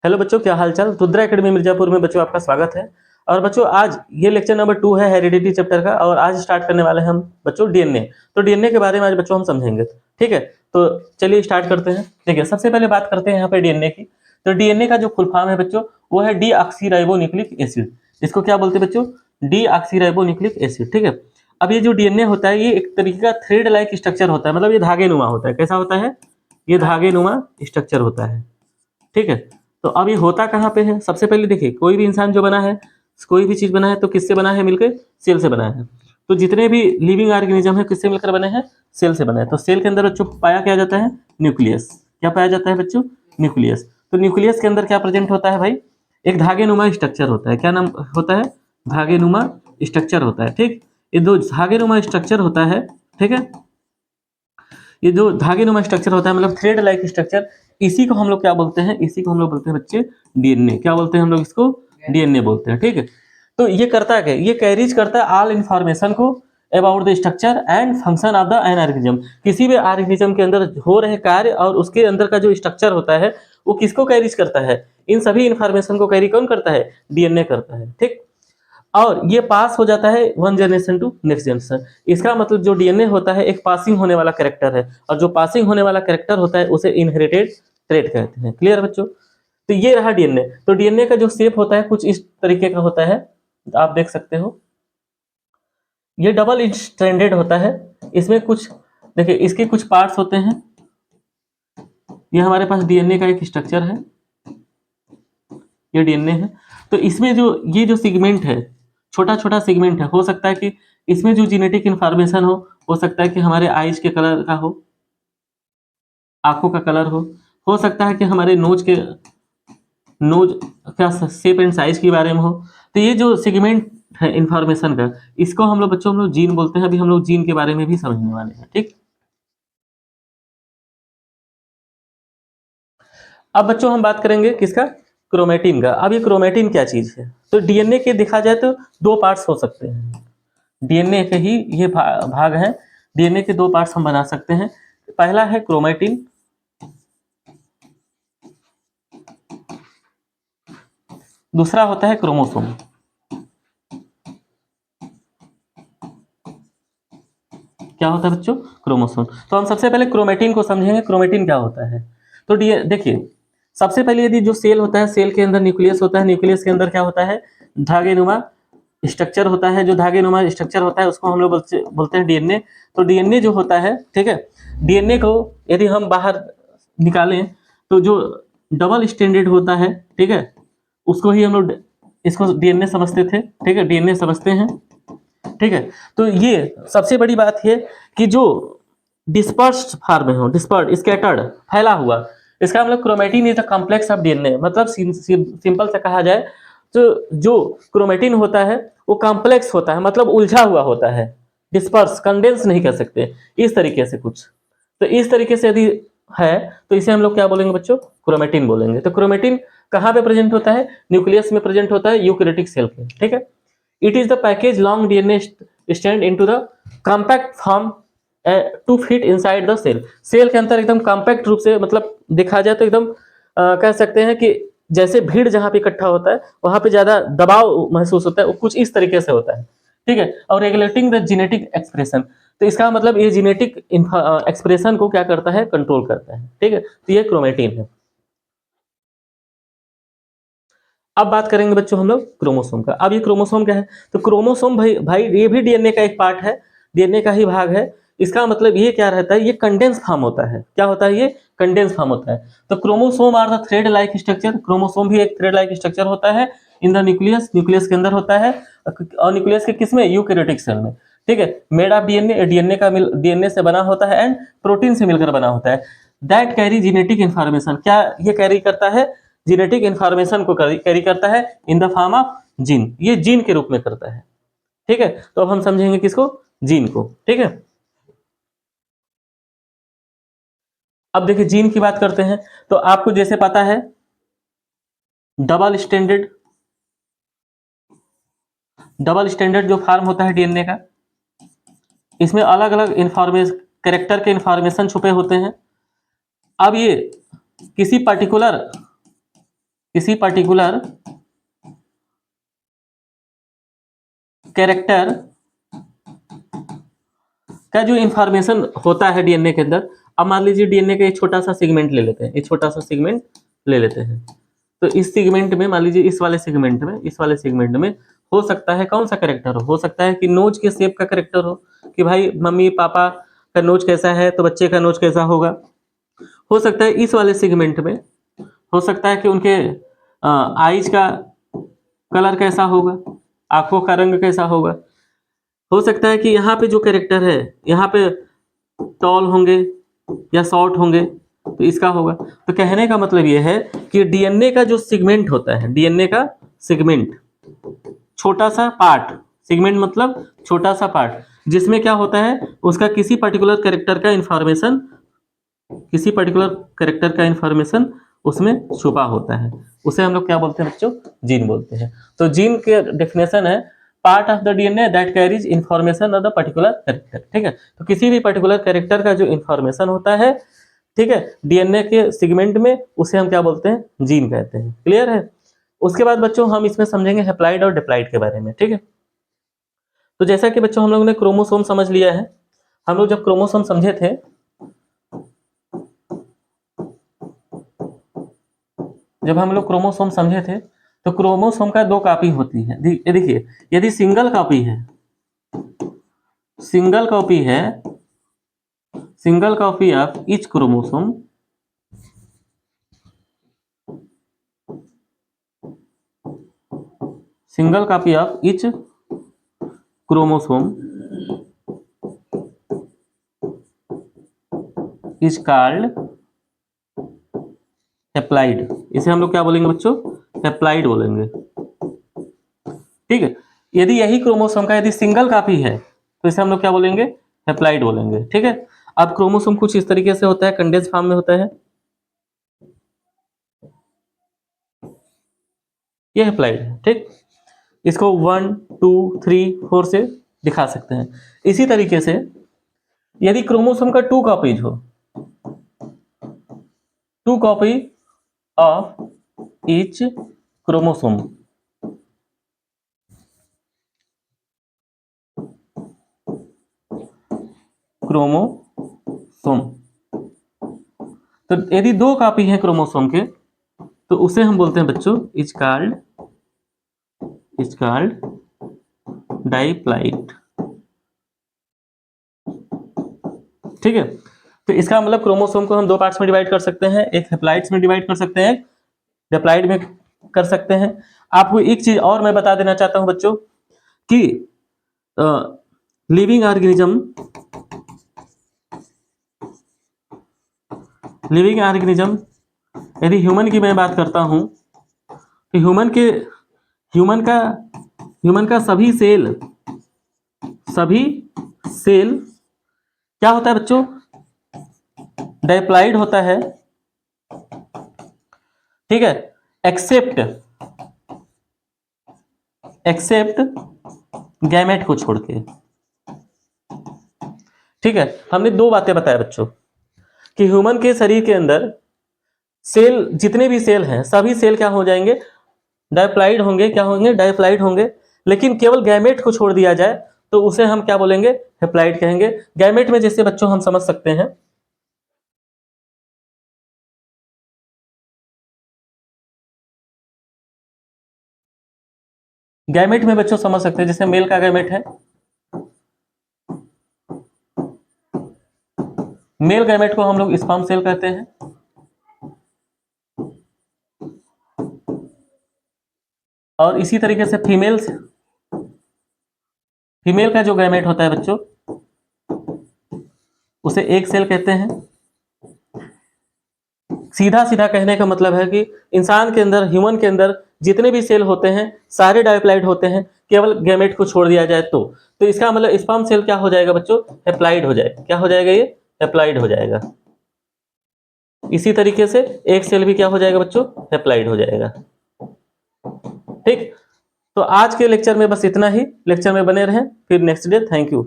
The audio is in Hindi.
हेलो बच्चों, क्या हाल चाल। रुद्रा एकेडमी मिर्जापुर में बच्चों आपका स्वागत है। और बच्चों आज ये लेक्चर नंबर 2 है हेरिडिटी चैप्टर का, और आज स्टार्ट करने वाले हैं हम बच्चों डीएनए। तो डीएनए के बारे में आज बच्चों हम समझेंगे, ठीक है। तो चलिए स्टार्ट करते हैं। देखिए, सबसे पहले बात करते हैं यहाँ पे डीएनए की। तो डीएनए का जो फुल फॉर्म है बच्चों, वो है डीऑक्सीराइबोन्यूक्लिक एसिड। इसको क्या बोलते हैं बच्चों? डीऑक्सीराइबोन्यूक्लिक एसिड, ठीक है। अब ये जो डीएनए होता है, ये एक तरीके का थ्रेड लाइक स्ट्रक्चर होता है, मतलब ये धागे नुमा होता है। कैसा होता है? ये धागे नुमा स्ट्रक्चर होता है, ठीक है। तो अब ये होता कहाँ पे है? सबसे पहले देखिए, कोई भी इंसान जो बना है, कोई भी चीज बना है, तो किससे बना है? मिलकर सेल से बना है। तो जितने भी लिविंग ऑर्गेनिज्म है किससे मिलकर बने हैं? सेल से बने हैं। तो सेल के अंदर बच्चों पाया क्या जाता है? न्यूक्लियस। क्या पाया जाता है बच्चों? न्यूक्लियस। तो न्यूक्लियस के अंदर क्या प्रेजेंट होता है भाई? एक धागेनुमा स्ट्रक्चर होता है। क्या नाम होता है? धागेनुमा स्ट्रक्चर होता है, ठीक। ये दो धागेनुमा स्ट्रक्चर होता है, ठीक है। ये जो धागेनुमा स्ट्रक्चर होता है, मतलब थ्रेड लाइक स्ट्रक्चर, इसी को हम लोग क्या बोलते हैं? इसी को हम लोग बोलते हैं बच्चे डीएनए। क्या बोलते हैं हम लोग इसको? डीएनए बोलते हैं, ठीक है। तो ये करता क्या? ये कैरीज करता है ऑल इंफॉर्मेशन को about the structure and function of the an organism. किसी भी ऑर्गेनिज्म के अंदर हो रहे कार्य और उसके अंदर का जो स्ट्रक्चर होता है, वो किसको कैरीज करता है? इन सभी इंफॉर्मेशन को कैरी कौन करता है? डीएनए करता है, ठीक। और ये पास हो जाता है one generation to next generation. इसका मतलब जो डीएनए होता है एक पासिंग होने वाला कैरेक्टर है, और जो पासिंग होने वाला कैरेक्टर होता है उसे इनहेरिटेड ट्रेट कहते हैं। क्लियर बच्चों? तो ये रहा डीएनए। तो डीएनए का जो शेप होता है कुछ इस तरीके का होता है, आप देख सकते हो। ये डबल स्ट्रैंडेड होता है। इसमें कुछ देखिए, इसके कुछ पार्ट्स होते हैं। ये हमारे पास डीएनए का एक स्ट्रक्चर है, ये डीएनए है। तो इसमें जो ये जो सेगमेंट है, छोटा छोटा सेगमेंट है, हो सकता है कि इसमें जो जेनेटिक इंफॉर्मेशन हो सकता है कि हमारे आईज के कलर का हो, आंखों का कलर हो सकता है कि हमारे नोज का शेप एंड साइज के बारे में हो। तो ये जो सेगमेंट है इंफॉर्मेशन का, इसको हम लोग बच्चों हम लोग जीन बोलते हैं। अभी हम लोग जीन के बारे में भी समझने वाले हैं, ठीक। अब बच्चों हम बात करेंगे किसका? क्रोमेटिन का। अब ये क्रोमेटिन क्या चीज है? तो डीएनए के देखा जाए तो दो पार्ट्स हो सकते हैं। डीएनए के ही ये भाग है। डीएनए के दो पार्ट्स हम बना सकते हैं। पहला है क्रोमेटिन, दूसरा होता है क्रोमोसोम। क्या होता है बच्चों? क्रोमोसोम। तो हम सबसे पहले क्रोमेटिन को समझेंगे, क्रोमेटिन क्या होता है। तो देखिए, सबसे पहले यदि जो सेल होता है, सेल के अंदर न्यूक्लियस होता है। न्यूक्लियस के अंदर क्या होता है? धागेनुमा स्ट्रक्चर होता है। जो धागेनुमा स्ट्रक्चर होता है उसको हम लोग बोलते हैं डीएनए। तो डीएनए जो होता है, ठीक है, डीएनए को यदि हम बाहर निकालें तो जो डबल स्टैंडर्ड होता है, ठीक है, उसको ही हम लोग इसको डीएनए समझते थे, ठीक है, डीएनए समझते हैं, ठीक है। तो ये सबसे बड़ी बात है कि जो डिस्पर्स्ड फॉर्म में हो, डिस्पर्ड स्कैटर्ड फैला हुआ, इसका मतलब chromatin is the complex of DNA. मतलब सिंपल से कहा जाए तो जो क्रोमेटिन होता है वो कॉम्प्लेक्स होता है, मतलब उलझा हुआ होता है। डिस्पर्स, कंडेंस नहीं कर सकते इस तरीके से कुछ। तो इस तरीके से यदि है तो इसे हम लोग क्या बोलेंगे बच्चों? क्रोमेटिन बोलेंगे। तो क्रोमेटिन कहाँ पे प्रेजेंट होता है? न्यूक्लियस में प्रेजेंट होता है, यूकैरियोटिक सेल के, ठीक है। It is the package long DNA stand into the compact form to fit inside the cell। Cell के अंदर एकदम कॉम्पैक्ट रूप से, मतलब देखा जाए तो एकदम कह सकते हैं कि जैसे भीड़ जहाँ पे इकट्ठा होता है वहां पे ज्यादा दबाव महसूस होता है, वो कुछ इस तरीके से होता है, ठीक है। और रेगुलेटिंग द जेनेटिक एक्सप्रेशन, तो इसका मतलब ये जेनेटिक एक्सप्रेशन को क्या करता है? कंट्रोल करता है, ठीक है। तो ये क्रोमेटिन है। अब बात करेंगे बच्चों हम लोग क्रोमोसोम का। अब ये क्रोमोसोम क्या है? तो क्रोमोसोम भाई भाई ये भी डीएनए का एक पार्ट है, डीएनए का ही भाग है। इसका मतलब ये क्या रहता है? ये कंडेंस फॉर्म होता है। क्या होता है? ये कंडेंस फॉर्म होता है। तो chromosome are the thread like structure. Chromosome भी एक थ्रेड लाइक स्ट्रक्चर होता है इन द न्यूक्लियस, न्यूक्लियस के अंदर होता है। और न्यूक्लियस के किसमें? यूकैरियोटिक सेल में, ठीक है। मेड ऑफ डीएनए, डीएनए का डीएनए से बना होता है, एंड प्रोटीन से मिलकर बना होता है। दैट कैरी जेनेटिक इंफॉर्मेशन, क्या ये कैरी करता है? जेनेटिक इंफॉर्मेशन को कैरी करता है in the form of gene. ये जीन के रूप में करता है, ठीक है। तो अब हम समझेंगे किसको? जीन को, ठीक है। अब देखिए जीन की बात करते हैं। तो आपको जैसे पता है डबल स्टैंडर्ड, डबल स्टैंडर्ड जो फॉर्म होता है डीएनए का, इसमें अलग अलग इंफॉर्मेशन, कैरेक्टर के इंफॉर्मेशन छुपे होते हैं। अब ये किसी पर्टिकुलर किसी पर्टिकुलर कैरेक्टर का जो इंफॉर्मेशन होता है डीएनए के अंदर। अब मान लीजिए डीएनए का एक छोटा सा सेगमेंट ले लेते हैं, एक छोटा सा सेगमेंट ले लेते हैं। तो इस सेगमेंट में मान लीजिए इस वाले सेगमेंट में हो सकता है कौन सा कैरेक्टर हो सकता है कि नोज के शेप का कैरेक्टर हो, कि भाई मम्मी पापा का नोज कैसा है तो बच्चे का नोज कैसा होगा। हो सकता है इस वाले सेगमेंट में हो सकता है कि उनके आईज का कलर कैसा होगा, आंखों का रंग कैसा होगा। हो सकता है कि यहाँ पे जो कैरेक्टर है यहाँ पे टॉल होंगे या शॉर्ट होंगे, तो इसका होगा। तो कहने का मतलब ये है कि डीएनए का जो सेगमेंट होता है, डीएनए का सेगमेंट छोटा सा पार्ट, सेगमेंट मतलब छोटा सा पार्ट, जिसमें क्या होता है उसका किसी पर्टिकुलर कैरेक्टर का इंफॉर्मेशन, किसी पर्टिकुलर कैरेक्टर का इंफॉर्मेशन उसमें छुपा होता है, उसे हम लोग क्या बोलते हैं बच्चों, जीन बोलते हैं। तो जीन के डेफिनेशन है part of the DNA that carries information of the particular character. ठीक है, तो किसी भी पर्टिकुलर कैरेक्टर का जो इंफॉर्मेशन होता है, ठीक है, डीएनए के सेगमेंट में, उसे हम क्या बोलते हैं, जीन कहते हैं। क्लियर है। उसके बाद बच्चों हम इसमें समझेंगे हैप्लॉइड और डिप्लॉइड के बारे में। ठीक है, तो जैसा कि बच्चों हम लोगों ने क्रोमोसोम समझ लिया है, हम लोग जब क्रोमोसोम समझे थे, जब हम लोग क्रोमोसोम समझे थे तो क्रोमोसोम का दो कॉपी होती है। देखिए यदि सिंगल कॉपी है, सिंगल कॉपी है, single copy of each chromosome, single copy of each chromosome is called haploid. इसे हम लोग क्या बोलेंगे बच्चों, हैप्लॉइड बोलेंगे। ठीक है, यदि यही क्रोमोसोम का यदि सिंगल कॉपी है तो इसे हम लोग क्या बोलेंगे, हैप्लॉइड बोलेंगे। ठीक है, अब क्रोमोसोम कुछ इस तरीके से होता है, कंडेंस फॉर्म में होता है, ये हैप्लॉइड है। ठीक, इसको 1 2 3 4 से दिखा सकते हैं। इसी तरीके से यदि क्रोमोसोम का 2 कॉपीज हो, 2 copy of each chromosome, chromosome, तो यदि 2 कॉपी है क्रोमोसोम के तो उसे हम बोलते हैं बच्चों इज कॉल्ड डाइप्लॉइड। ठीक है, तो इसका मतलब क्रोमोसोम को हम 2 पार्ट्स में डिवाइड कर सकते हैं, एक हैप्लॉइड्स में डिवाइड कर सकते हैं, डिप्लॉइड में कर सकते हैं। आपको एक चीज और मैं बता देना चाहता हूं बच्चों कि लिविंग ऑर्गेनिज्म, यदि ह्यूमन की मैं बात करता हूं तो ह्यूमन का सभी सेल क्या होता है बच्चों, डाइप्लॉइड होता है। ठीक है, एक्सेप्ट गैमेट को छोड़ के। ठीक है, हमने 2 बातें बताया बच्चों कि ह्यूमन के शरीर के अंदर सेल, जितने भी सेल हैं सभी सेल क्या हो जाएंगे, डाइप्लॉइड होंगे। क्या होंगे, डाइप्लॉइड होंगे। लेकिन केवल गैमेट को छोड़ दिया जाए तो उसे हम क्या बोलेंगे, हैप्लॉइड कहेंगे। गैमेट में जैसे बच्चों हम समझ सकते हैं, गैमेट में बच्चों समझ सकते हैं जैसे मेल का गैमेट है, मेल गैमेट को हम लोग स्पर्म सेल कहते हैं, और इसी तरीके से फीमेल का जो गैमेट होता है बच्चों उसे एग सेल कहते हैं। सीधा सीधा कहने का मतलब है कि इंसान के अंदर, ह्यूमन के अंदर जितने भी सेल होते हैं सारे डाइप्लॉइड होते हैं, केवल गैमेट को छोड़ दिया जाए तो इसका मतलब स्पर्म सेल क्या हो जाएगा बच्चों, हैप्लॉइड हो जाएगा। क्या हो जाएगा, ये हैप्लॉइड हो जाएगा। इसी तरीके से एक सेल भी क्या हो जाएगा बच्चों, हैप्लॉइड हो जाएगा। ठीक, तो आज के लेक्चर में बस इतना ही। लेक्चर में बने रहें, फिर नेक्स्ट डे। Thank you.